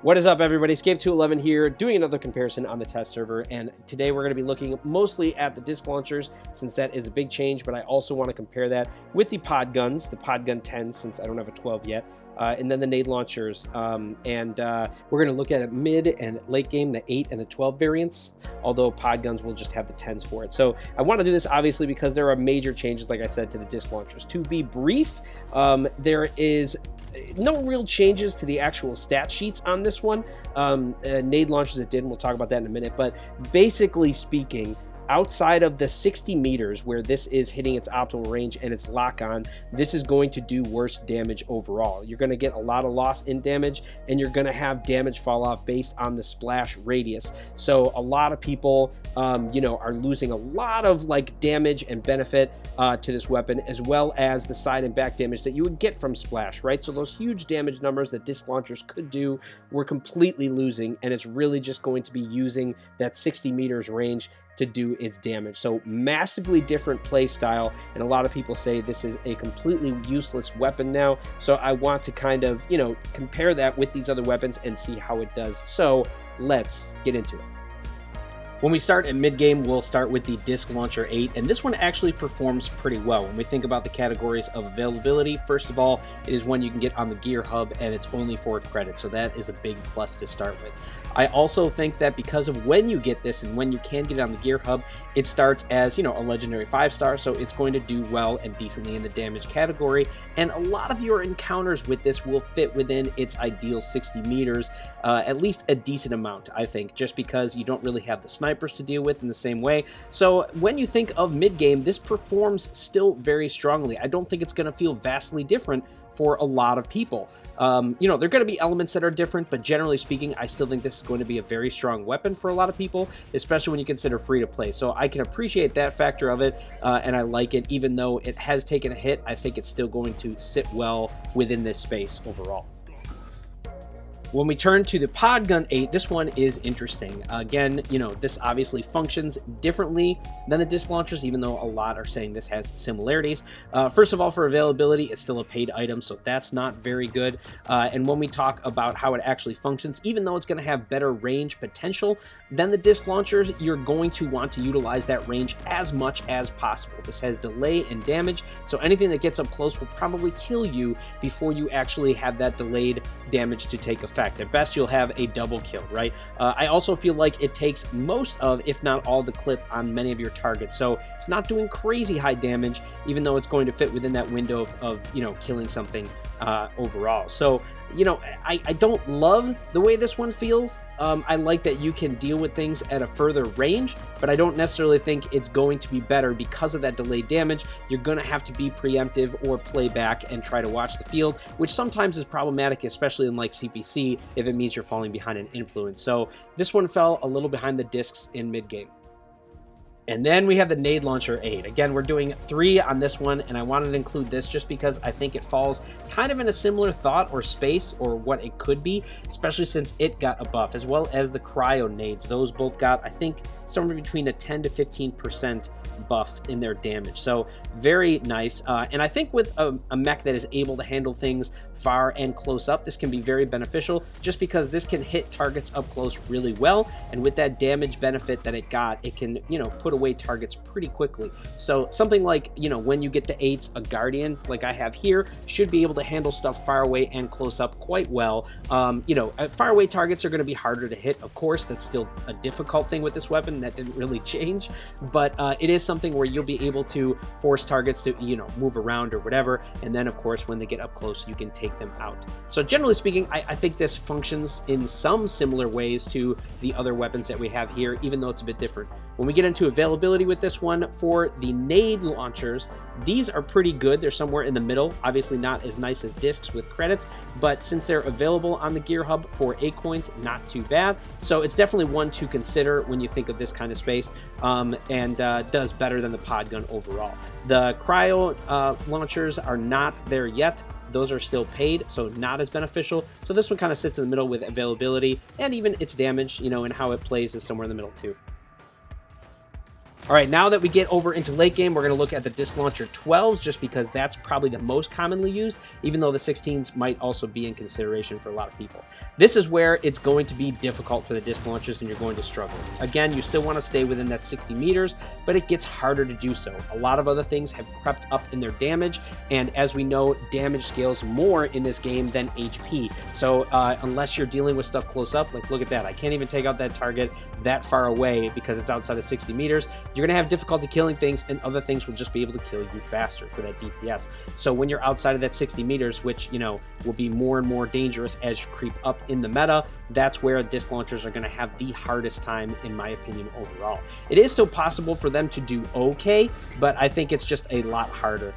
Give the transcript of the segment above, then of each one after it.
What is up, everybody? Escape211 here, doing another comparison on the test server, and today we're going to be looking mostly at the disc launchers, since that is a big change, but I also want to compare that with the pod guns, the pod gun 10, since I don't have a 12 yet, and then the nade launchers, we're going to look at it mid and late game, the 8 and the 12 variants, although pod guns will just have the 10s for it. So I want to do this, obviously, because there are major changes, like I said, to the disc launchers. To be brief, there is no real changes to the actual stat sheets on this one. Nade launchers it did, and we'll talk about that in a minute, but basically speaking, outside of the 60 meters where this is hitting its optimal range and its lock on, this is going to do worse damage overall. You're going to get a lot of loss in damage, and you're going to have damage fall off based on the splash radius. So a lot of people, are losing a lot of like damage and benefit to this weapon, as well as the side and back damage that you would get from splash, right? So those huge damage numbers that disc launchers could do, we're completely losing, and it's really just going to be using that 60 meters range to do its damage. So massively different play style, and a lot of people say this is a completely useless weapon now. So I want to kind of, compare that with these other weapons and see how it does. So let's get into it. When we start at mid-game, we'll start with the Disc Launcher 8, and this one actually performs pretty well. When we think about the categories of availability, first of all, it is one you can get on the Gear Hub, and it's only 4 credits, so that is a big plus to start with. I also think that because of when you get this and when you can get it on the Gear Hub, it starts as, a legendary 5-star, so it's going to do well and decently in the damage category, and a lot of your encounters with this will fit within its ideal 60 meters, at least a decent amount, I think, just because you don't really have the snipers to deal with in the same way. So when you think of mid-game, this performs still very strongly. I don't think it's going to feel vastly different for a lot of people. There are going to be elements that are different, but generally speaking, I still think this is going to be a very strong weapon for a lot of people, especially when you consider free to play. So I can appreciate that factor of it, and I like it. Even though it has taken a hit, I think it's still going to sit well within this space overall. When we turn to the Pod Gun 8, this one is interesting. Again, this obviously functions differently than the disc launchers, even though a lot are saying this has similarities. First of all, for availability, it's still a paid item, so that's not very good. And when we talk about how it actually functions, even though it's going to have better range potential than the disc launchers, you're going to want to utilize that range as much as possible. This has delay and damage, so anything that gets up close will probably kill you before you actually have that delayed damage to take effect. At best, you'll have a double kill, right? I also feel like it takes most of, if not all, the clip on many of your targets. So it's not doing crazy high damage, even though it's going to fit within that window of killing something overall. So, I don't love the way this one feels. I like that you can deal with things at a further range, but I don't necessarily think it's going to be better because of that delayed damage. You're going to have to be preemptive or play back and try to watch the field, which sometimes is problematic, especially in like CPC, if it means you're falling behind an influence. So this one fell a little behind the discs in mid-game. And then we have the Nade Launcher 8. Again, we're doing 3 on this one, and I wanted to include this just because I think it falls kind of in a similar thought or space or what it could be, especially since it got a buff, as well as the Cryo Nades. Those both got, I think, somewhere between a 10 to 15% buff in their damage. So very nice. And I think with a mech that is able to handle things far and close up, this can be very beneficial just because this can hit targets up close really well. And with that damage benefit that it got, it can, put away targets pretty quickly. So something like, when you get the 8s, a Guardian like I have here should be able to handle stuff far away and close up quite well. Far away targets are going to be harder to hit. Of course, that's still a difficult thing with this weapon. That didn't really change, but it is something where you'll be able to force targets to, move around or whatever. And then of course, when they get up close, you can take them out. So generally speaking, I think this functions in some similar ways to the other weapons that we have here, even though it's a bit different. When we get into availability with this one, for the nade launchers, these are pretty good. They're somewhere in the middle. Obviously not as nice as discs with credits, but since they're available on the Gear Hub for 8 coins, not too bad. So it's definitely one to consider when you think of this kind of space, and does better than the pod gun overall. The cryo launchers are not there yet. Those are still paid, so not as beneficial. So this one kind of sits in the middle with availability, and even its damage, and how it plays is somewhere in the middle too. All right, now that we get over into late game, we're going to look at the disc launcher 12s just because that's probably the most commonly used, even though the 16s might also be in consideration for a lot of people. This is where it's going to be difficult for the disc launchers and you're going to struggle. Again, you still want to stay within that 60 meters, but it gets harder to do so. A lot of other things have crept up in their damage, and as we know, damage scales more in this game than HP. So unless you're dealing with stuff close up, like look at that, I can't even take out that target that far away because it's outside of 60 meters. You're going to have difficulty killing things, and other things will just be able to kill you faster for that DPS. So when you're outside of that 60 meters, which, you know, will be more and more dangerous as you creep up in the meta, that's where disc launchers are going to have the hardest time, in my opinion, overall. It is still possible for them to do okay, but I think it's just a lot harder.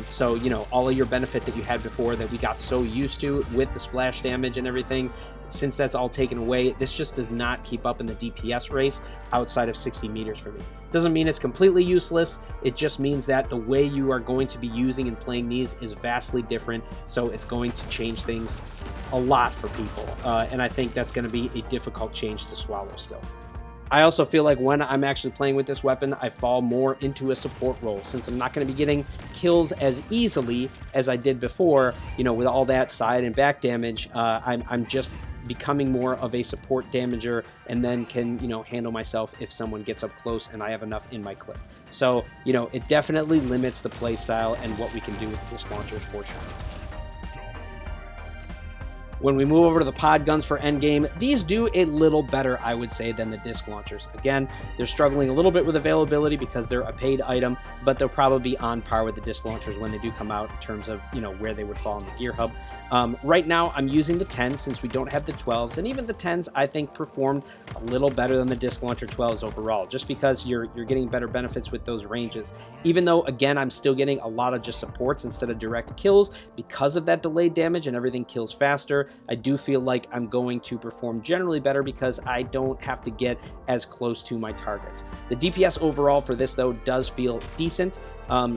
So, you know, all of your benefit that you had before that we got so used to with the splash damage and everything, since that's all taken away, this just does not keep up in the DPS race outside of 60 meters for me. Doesn't mean it's completely useless. It just means that the way you are going to be using and playing these is vastly different. So it's going to change things a lot for people. And I think that's going to be a difficult change to swallow still. I also feel like when I'm actually playing with this weapon, I fall more into a support role since I'm not going to be getting kills as easily as I did before, you know, with all that side and back damage. I'm just becoming more of a support damager, and then can, you know, handle myself if someone gets up close and I have enough in my clip. So, you know, it definitely limits the play style and what we can do with the disc launchers for sure. When we move over to the pod guns for endgame, these do a little better, I would say, than the disc launchers. Again, they're struggling a little bit with availability because they're a paid item, but they'll probably be on par with the disc launchers when they do come out in terms of, you know, where they would fall in the gear hub. Right now, I'm using the 10s since we don't have the 12s, and even the 10s, I think, performed a little better than the disc launcher 12s overall, just because you're getting better benefits with those ranges. Even though, again, I'm still getting a lot of just supports instead of direct kills because of that delayed damage and everything kills faster. I do feel like I'm going to perform generally better because I don't have to get as close to my targets. The DPS overall for this, though, does feel decent.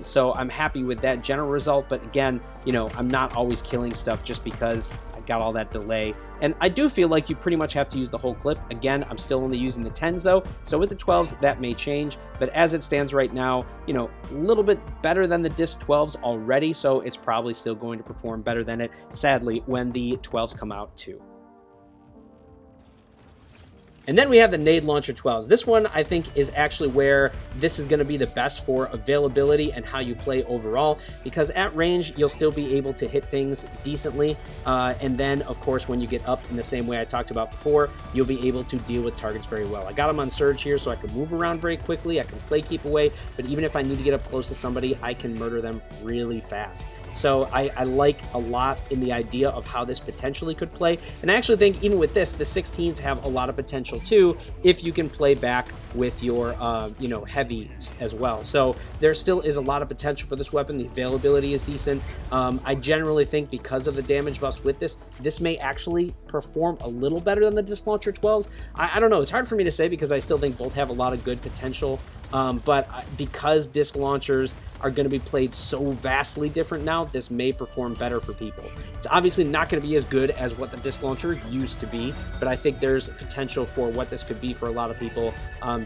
So I'm happy with that general result, but again, you know, I'm not always killing stuff just because I got all that delay. And I do feel like you pretty much have to use the whole clip. Again, I'm still only using the 10s though, so with the 12s, that may change. But as it stands right now, you know, a little bit better than the disc 12s already, so it's probably still going to perform better than it, sadly, when the 12s come out too. And then we have the Nade Launcher 12s. This one, I think, is actually where this is going to be the best for availability and how you play overall, because at range, you'll still be able to hit things decently. And then, of course, when you get up in the same way I talked about before, you'll be able to deal with targets very well. I got them on Surge here, so I can move around very quickly. I can play keep away, but even if I need to get up close to somebody, I can murder them really fast. So I like a lot in the idea of how this potentially could play. And I actually think even with this, the 16s have a lot of potential too, if you can play back with your, you know, heavy as well. So there still is a lot of potential for this weapon. The availability is decent. I generally think because of the damage buffs with this, this may actually perform a little better than the disc launcher 12s. I don't know. It's hard for me to say because I still think both have a lot of good potential. But because disc launchers are going to be played so vastly different now, this may perform better for people. It's obviously not going to be as good as what the disc launcher used to be, but I think there's potential for what this could be for a lot of people,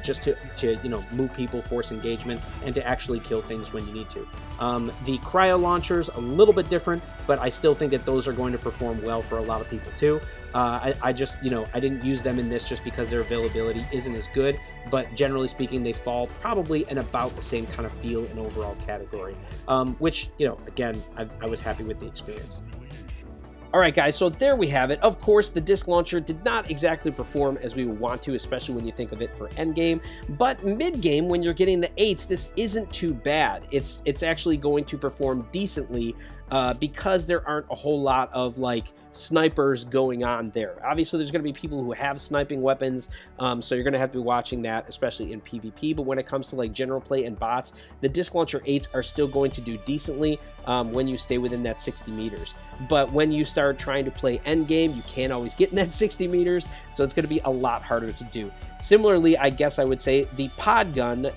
just to you know, move people, force engagement, and to actually kill things when you need to. The cryo launchers, a little bit different, but I still think that those are going to perform well for a lot of people too. I just, you know, I didn't use them in this just because their availability isn't as good, but generally speaking, they fall probably in about the same kind of feel and overall category, which, you know, again, I was happy with the experience. All right, guys, so there we have it. Of course, the disc launcher did not exactly perform as we would want to, especially when you think of it for endgame, but mid-game, when you're getting the 8s, this isn't too bad. It's actually going to perform decently because there aren't a whole lot of, like, snipers going on there. Obviously, there's going to be people who have sniping weapons, so you're going to have to be watching that, especially in PvP, but when it comes to, like, general play and bots, the disc launcher 8s are still going to do decently when you stay within that 60 meters. But when you start trying to play endgame, you can't always get in that 60 meters, so it's going to be a lot harder to do. Similarly, I guess I would say the pod gun,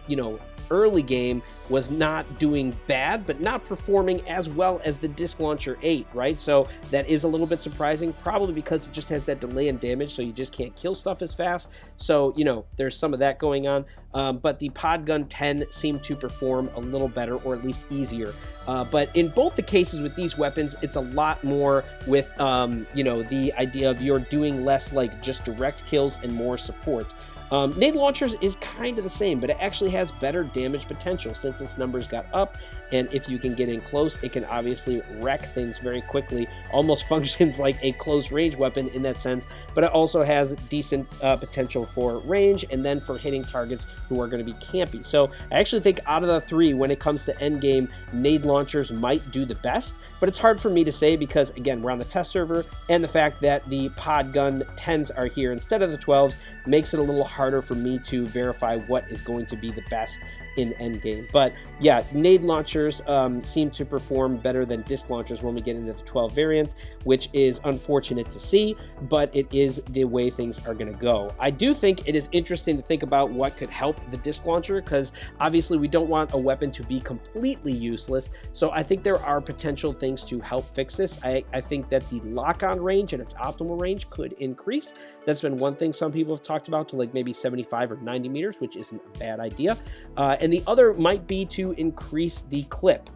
you know, early game was not doing bad, but not performing as well as the Disc Launcher 8, right? So that is a little bit surprising, probably because it just has that delay in damage, so you just can't kill stuff as fast. So, you know, there's some of that going on. But the Podgun 10 seemed to perform a little better, or at least easier. But in both the cases with these weapons, it's a lot more with, you know, the idea of you're doing less like just direct kills and more support. Nade launchers is kind of the same, but it actually has better damage potential since its numbers got up, and if you can get in close, it can obviously wreck things very quickly. Almost functions like a close range weapon in that sense, but it also has decent potential for range and then for hitting targets who are going to be campy. So I actually think out of the three, when it comes to endgame, nade launchers might do the best, but it's hard for me to say because, again, we're on the test server, and the fact that the Podgun 10s are here instead of the 12s makes it a little harder for me to verify what is going to be the best in endgame. But yeah, nade launchers seem to perform better than disc launchers when we get into the 12 variant, which is unfortunate to see, but it is the way things are going to go. I do think it is interesting to think about what could help the disc launcher, because obviously we don't want a weapon to be completely useless, so I think there are potential things to help fix this. I think that the lock-on range and its optimal range could increase. That's been one thing some people have talked about, to like maybe 75 or 90 meters, which isn't a bad idea. And the other might be to increase the clip.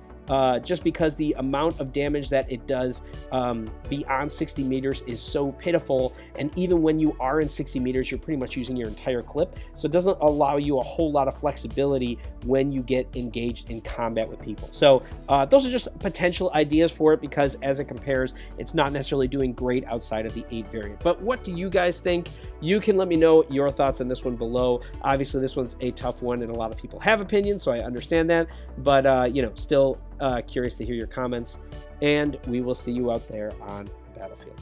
Just because the amount of damage that it does beyond 60 meters is so pitiful, and even when you are in 60 meters, you're pretty much using your entire clip, so it doesn't allow you a whole lot of flexibility when you get engaged in combat with people. So those are just potential ideas for it, because as it compares, it's not necessarily doing great outside of the 8 variant. But what do you guys think? You can let me know your thoughts on this one below. Obviously, this one's a tough one, and a lot of people have opinions, so I understand that, but you know, still curious to hear your comments, and we will see you out there on the battlefield.